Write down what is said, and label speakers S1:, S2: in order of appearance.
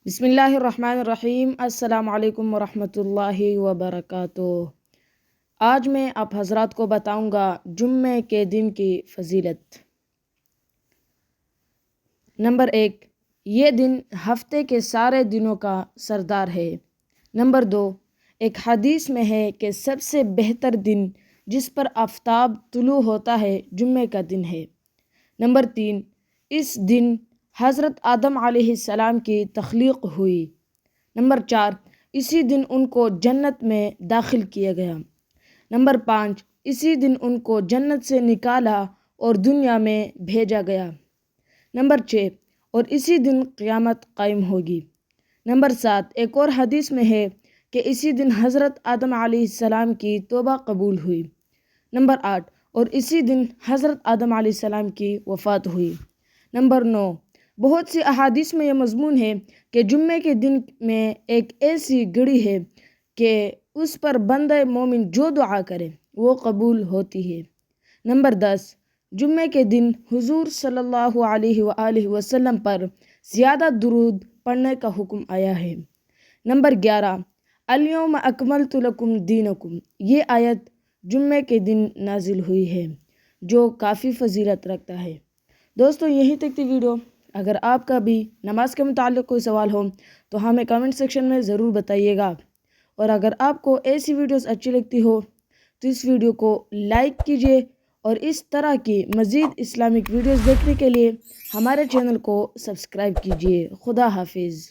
S1: بسم اللہ الرحمن الرحیم۔ السلام علیکم ورحمۃ اللہ وبرکاتہ۔ آج میں آپ حضرات کو بتاؤں گا جمعے کے دن کی فضیلت۔ نمبر 1، یہ دن ہفتے کے سارے دنوں کا سردار ہے۔ نمبر 2، ایک حدیث میں ہے کہ سب سے بہتر دن جس پر آفتاب طلوع ہوتا ہے جمعے کا دن ہے۔ نمبر 3، اس دن حضرت آدم علیہ السلام کی تخلیق ہوئی۔ نمبر 4، اسی دن ان کو جنت میں داخل کیا گیا۔ نمبر 5، اسی دن ان کو جنت سے نکالا اور دنیا میں بھیجا گیا۔ نمبر 6، اور اسی دن قیامت قائم ہوگی۔ نمبر 7، ایک اور حدیث میں ہے کہ اسی دن حضرت آدم علیہ السلام کی توبہ قبول ہوئی۔ نمبر 8، اور اسی دن حضرت آدم علیہ السلام کی وفات ہوئی۔ نمبر 9، بہت سی احادیث میں یہ مضمون ہے کہ جمعے کے دن میں ایک ایسی گھڑی ہے کہ اس پر بندہ مومن جو دعا کرے وہ قبول ہوتی ہے۔ نمبر 10، جمعے کے دن حضور صلی اللہ علیہ وآلہ وسلم پر زیادہ درود پڑھنے کا حکم آیا ہے۔ نمبر 11، الیوم اکملت لکم دینکم، یہ آیت جمعے کے دن نازل ہوئی ہے جو کافی فضیلت رکھتا ہے۔ دوستو، یہی تک تھی ویڈیو۔ اگر آپ کا بھی نماز کے متعلق کوئی سوال ہو تو ہمیں کمنٹ سیکشن میں ضرور بتائیے گا، اور اگر آپ کو ایسی ویڈیوز اچھی لگتی ہو تو اس ویڈیو کو لائک کیجیے، اور اس طرح کی مزید اسلامک ویڈیوز دیکھنے کے لیے ہمارے چینل کو سبسکرائب کیجیے۔ خدا حافظ۔